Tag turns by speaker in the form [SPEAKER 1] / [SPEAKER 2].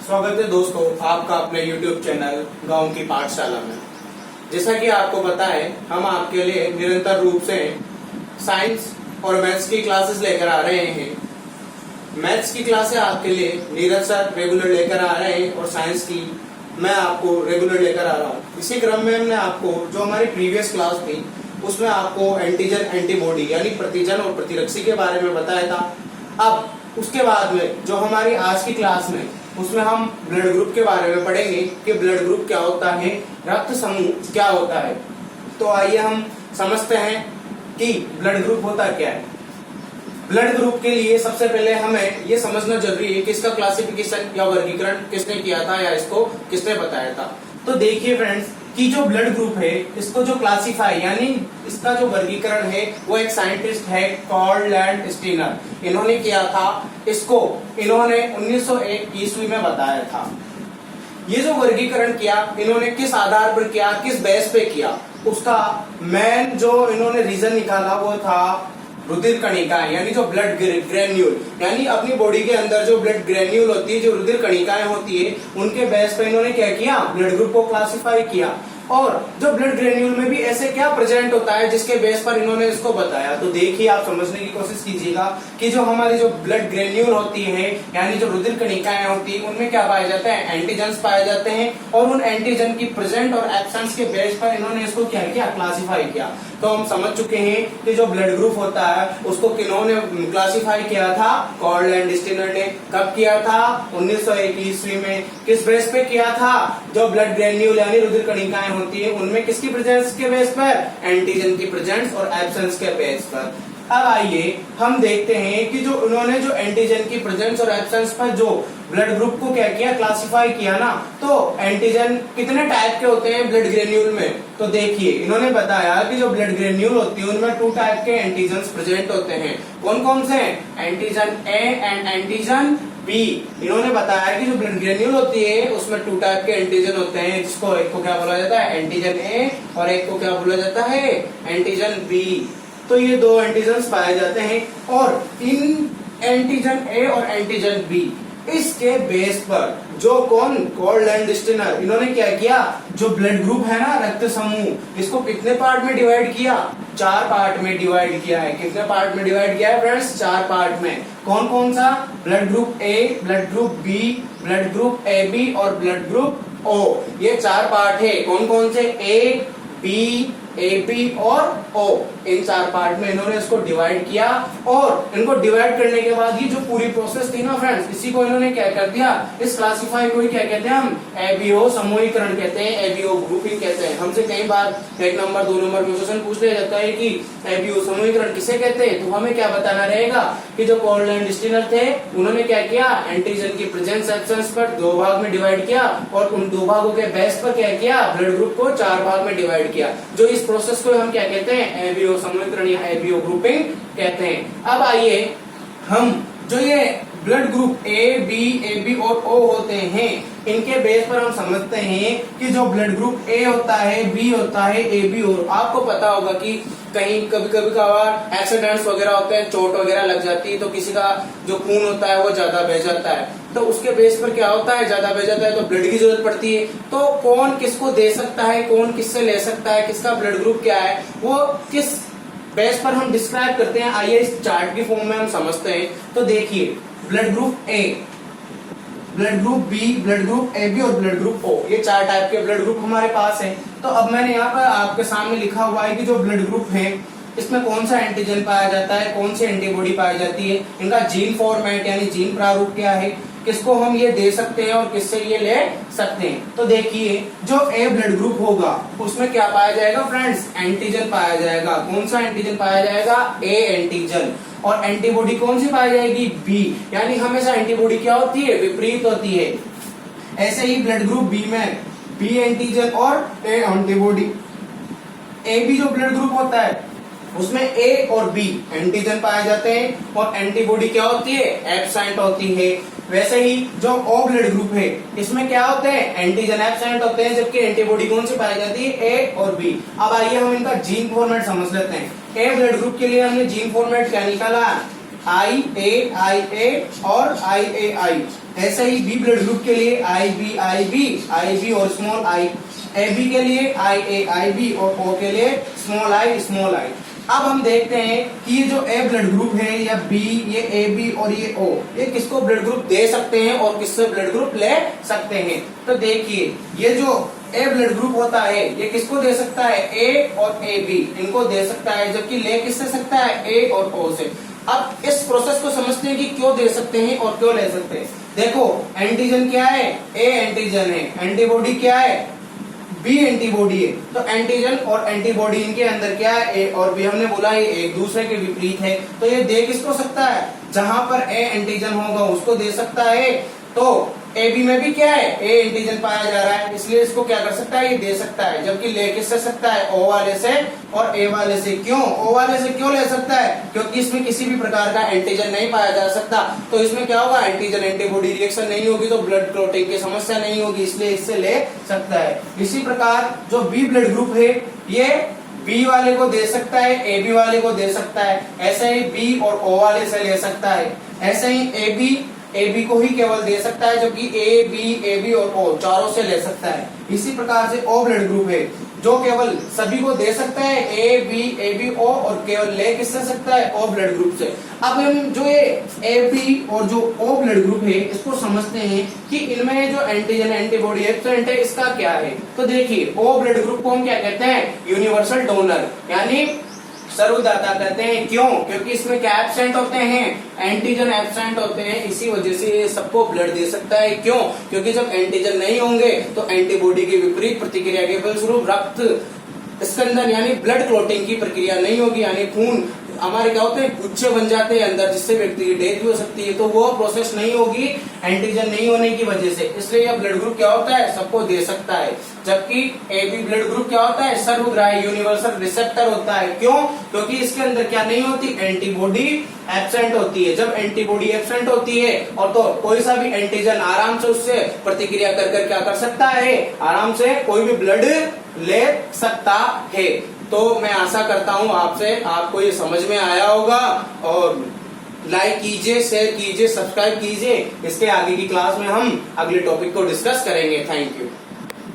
[SPEAKER 1] स्वागत है दोस्तों आपका अपने YouTube चैनल गांव की पाठशाला में। जैसा कि आपको पता है, हम आपके लिए निरंतर रूप से साइंस और मैथ्स की क्लासेस लेकर आ रहे हैं। मैथ्स की क्लासें आपके लिए नीरज सर रेगुलर लेकर आ रहे हैं और साइंस की मैं आपको रेगुलर लेकर आ रहा हूँ। इसी क्रम में हमने आपको जो हमारी प्रीवियस क्लास थी उसमें आपको एंटीजन एंटीबॉडी यानी प्रतिजन और प्रतिरक्षी के बारे में बताया था। अब उसके बाद में जो हमारी आज की क्लास में उसमें हम ब्लड ग्रुप के बारे में पढ़ेंगे कि ब्लड ग्रुप क्या होता है, रक्त समूह क्या होता है। तो आइए हम समझते हैं कि ब्लड ग्रुप होता क्या है। ब्लड ग्रुप के लिए सबसे पहले हमें ये समझना जरूरी है कि इसका क्लासिफिकेशन या वर्गीकरण किसने किया था या इसको किसने बताया था। तो देखिए फ्रेंड्स कि जो ब्लड ग्रुप है इसको जो क्लासिफाई यानी इसका जो वर्गीकरण है वो एक साइंटिस्ट है कार्ल लैंडस्टीनर, इन्होंने किया था। इसको इन्होंने 1901 ईस्वी में बताया था। ये जो वर्गीकरण किया इन्होंने किस आधार पर किया, किस बेस पे किया, उसका मेन जो इन्होंने रीजन निकाला वो था रुधिर कणिका यानी जो ब्लड ग्रेन्यूल यानी अपनी बॉडी के अंदर जो ब्लड ग्रेन्यूल होती है, जो रुधिर कणिकाएं होती है, उनके बेस पे इन्होंने क्या किया, ब्लड ग्रुप को क्लासिफाई किया। और जो ब्लड ग्रेन्यूल में भी ऐसे क्या प्रेजेंट होता है जिसके बेस पर इन्होंने इसको बताया। तो देखिए आप समझने की कोशिश कीजिएगा कि जो हमारी जो ब्लड ग्रेन्यूल होती है यानी जो रुधिर कणिकाएं होती है उनमें क्या पाए जाते हैं, एंटीजन्स पाए जाते हैं। और उन एंटीजन की प्रेजेंट और एब्सेंस के बेस पर इन्होंने इसको क्या किया, क्लासिफाई किया। तो हम समझ चुके हैं कि जो ब्लड ग्रुप होता है उसको किन्होंने क्लासिफाई किया था, कार्ल लैंडस्टीनर ने। कब किया था, 1901 ईस्वी में। किस बेस पे किया था, जो ब्लड ग्रेन्यूल यानी रुधिर कणिकाएं होती है उनमें किसकी प्रेजेंस के बेस पर, एंटीजन की प्रेजेंस और एब्सेंस के बेस पर। अब आइए हम देखते हैं कि जो उन्होंने जो एंटीजन की प्रेजेंस और एब्सेंस पर जो ब्लड ग्रुप को क्या किया, क्लासिफाई किया ना। तो एंटीजन कितने टाइप के होते हैं ब्लड ग्रेन्यूल में। तो देखिए इन्होंने बताया कि जो ब्लड ग्रेन्यूल होती है उनमें 2 टाइप के एंटीजन प्रेजेंट होते हैं। कौन कौन से, antigen A and antigen B. इन्होंने बताया कि जो ब्लड ग्रेन्यूल होती है उसमें 2 टाइप के एंटीजन होते हैं, जिसको एक को क्या बोला जाता है, एंटीजन ए, और एक को क्या बोला जाता है, एंटीजन बी। तो ये 2 एंटीजन पाए जाते हैं और इन एंटीजन ए और एंटीजन बी इसके बेस पर जो कौन, कार्ल लैंडस्टीनर, इन्होंने क्या किया, जो ब्लड ग्रुप है ना, रक्त समूह, इसको कितने पार्ट में डिवाइड किया, 4 पार्ट में डिवाइड किया है। कितने पार्ट में डिवाइड किया है फ्रेंड्स, 4 पार्ट में। कौन कौन सा, blood group A, blood group B, blood group A B और ब्लड ग्रुप ओ। ये 4 पार्ट है। कौन कौन से, ए बी, ए बी और ओ। इन 4 पार्ट में इन्होंने इसको डिवाइड किया। और इनको डिवाइड करने के बाद ये जो पूरी प्रोसेस थी ना फ्रेंड्स, इसी को इन्होंने क्या कर दिया, इस क्लासिफाई को ही क्या कहते हैं हम, एबीओ समूहीकरण कहते हैं, एबीओ ग्रुपिंग कहते हैं। हमसे कई बार 1 नंबर 2 नंबर में क्वेश्चन पूछ लिया जाता है कि एबीओ समूहीकरण किसे कहते हैं। तो हमें क्या बताना रहेगा कि जो कार्ल लैंडस्टीनर थे उन्होंने क्या किया, एंटीजन की प्रेजेंस एब्सेंस पर 2 भाग में डिवाइड किया और उन 2 भागों के बेस पर क्या किया, ब्लड ग्रुप को 4 भाग में डिवाइड किया। जो इस प्रोसेस को हम क्या कहते हैं, एबीओ समूहीकरण या एबीओ ग्रुपिंग कहते हैं। अब आइए हम जो ये ब्लड ग्रुप ए बी और ओ होते हैं इनके बेस पर हम समझते हैं कि जो ब्लड ग्रुप ए होता है, बी होता है, ए बी और आपको पता होगा कि कहीं कभी कभी कभार एक्सीडेंट्स वगैरह होते हैं, चोट वगैरह लग जाती है तो किसी का जो खून होता है वो ज्यादा बह जाता है। तो उसके बेस पर क्या होता है, ज्यादा बह जाता है तो ब्लड की जरूरत पड़ती है। तो कौन किसको दे सकता है, कौन किससे ले सकता है, किसका ब्लड ग्रुप क्या है, वो किस बेस पर हम डिस्क्राइब करते हैं। आइए इस चार्ट की फॉर्म में हम समझते हैं। तो देखिए blood group A, blood group B, blood group A B और ब्लड ग्रुप ओ, ये 4 टाइप के ब्लड ग्रुप हमारे पास है। तो अब मैंने यहाँ पर आपके सामने लिखा हुआ है कि जो ब्लड ग्रुप है इसमें कौन सा एंटीजन पाया जाता है, कौन सी एंटीबॉडी पाई जाती है, इनका जीन फॉर्मेट यानी जीन प्रारूप क्या है, किसको हम ये दे सकते हैं और किससे ये ले सकते हैं। तो देखिए जो ए ब्लड ग्रुप होगा उसमें क्या पाया जाएगा फ्रेंड्स, एंटीजन पाया जाएगा। कौन सा एंटीजन पाया जाएगा, ए एंटीजन। और एंटीबॉडी कौन सी पाई जाएगी, बी। यानी हमेशा एंटीबॉडी क्या होती है, विपरीत होती है। ऐसे ही ब्लड ग्रुप बी में बी एंटीजन और ए एंटीबॉडी। ए बी जो ब्लड ग्रुप होता है उसमें ए और बी एंटीजन पाए जाते हैं और एंटीबॉडी क्या होती है, एब्सेंट होती है। वैसे ही जो ओ ब्लड ग्रुप है इसमें क्या होते हैं, एंटीजन एब्सेंट होते हैं, जबकि एंटीबॉडी कौन सी पाई जाती है, ए और बी। अब आइए हम इनका जीन फॉर्मेट समझ लेते हैं। ए ब्लड ग्रुप के लिए हमने जीन फॉर्मेट क्या निकाला, IA और IAI। ऐसे ही बी ब्लड ग्रुप के लिए IB और स्मॉल आई, AB के लिए IAIB और O के लिए स्मॉल आई। अब हम देखते हैं कि ये जो ए ब्लड ग्रुप है या बी, ये AB और ये O, ये किसको ब्लड ग्रुप दे सकते हैं और किससे ब्लड ग्रुप ले सकते हैं। तो देखिए ये जो ए ब्लड ग्रुप होता है ये किसको दे सकता है, ए और AB इनको दे सकता है, जबकि ले किससे सकता है, ए और O से। अब इस प्रोसेस को समझते हैं कि क्यों दे सकते हैं और क्यों ले सकते हैं। देखो एंटीजन क्या है, ए एंटीजन है, एंटीबॉडी क्या है, बी एंटीबॉडी है। तो एंटीजन और एंटीबॉडी इनके अंदर क्या है, ए और बी। हमने बोला ये एक दूसरे के विपरीत है, तो ये दे किसको सकता है, जहां पर ए एंटीजन होगा उसको दे सकता है। तो ए बी में भी क्या है, ए एंटीजन पाया जा रहा है, इसलिए इसको क्या कर सकता है, ये दे सकता है। जबकि ले किससे सकता है, ओ वाले से और ए वाले से। क्यों ओ वाले से क्यों ले सकता है, क्योंकि इसमें किसी भी प्रकार का एंटीजन नहीं पाया जा सकता। तो इसमें क्या होगा, एंटीजन एंटीबॉडी रिएक्शन नहीं होगी, तो ब्लड क्लॉटिंग की समस्या नहीं होगी, इसलिए इससे ले सकता है। इसी प्रकार जो बी ब्लड ग्रुप है ये बी वाले को दे सकता है, ए बी वाले को दे सकता है। ऐसे ही बी और ओ वाले से ले सकता है। ऐसे ही ए बी को ही केवल दे सकता है, जबकि ए बी और ओ चारों से ले सकता है। इसी प्रकार से ओ ब्लड ग्रुप है जो केवल सभी को दे सकता है, ए बी ओ, और केवल ले किससे सकता है, ओ ब्लड ग्रुप से। अब हम जो ये ए बी और जो ओ ब्लड ग्रुप है इसको समझते हैं कि इनमें जो एंटीजन एंटीबॉडी एब्सेंट है इसका क्या है। तो देखिए ओ ब्लड ग्रुप को हम क्या कहते हैं, यूनिवर्सल डोनर यानी सर्वदाता कहते हैं। क्यों, क्योंकि इसमें क्या एब्सेंट होते हैं, एंटीजन एब्सेंट होते हैं, इसी वजह से ये सबको ब्लड दे सकता है। क्यों, क्योंकि जब एंटीजन नहीं होंगे तो एंटीबॉडी की विपरीत प्रतिक्रिया के फलस्वरूप रक्त स्कंदन यानी ब्लड क्लॉटिंग की प्रक्रिया नहीं होगी, यानी खून हमारे क्या होते हैं, गुच्छे बन जाते हैं अंदर, जिससे व्यक्ति की डेथ भी हो सकती है। तो वो प्रोसेस नहीं होगी एंटीजन नहीं होने की वजह से, इसलिए यह ब्लड ग्रुप क्या होता है, सबको दे सकता है। जबकि ए बी ब्लड ग्रुप क्या होता है, सर्वग्राही यूनिवर्सल रिसेप्टर होता है। क्यों, क्योंकि इसके अंदर क्या नहीं होती, एंटीबॉडी एब्सेंट होती है। जब एंटीबॉडी एब्सेंट होती है और तो कोई सा भी एंटीजन आराम से उससे प्रतिक्रिया कर क्या कर सकता है, आराम से कोई भी ब्लड ले सकता है। तो मैं आशा करता हूं आपको ये समझ में आया होगा, और लाइक कीजिए, शेयर कीजिए, सब्सक्राइब कीजिए। इसके आगे की क्लास में हम अगले टॉपिक को डिस्कस करेंगे। Thank you.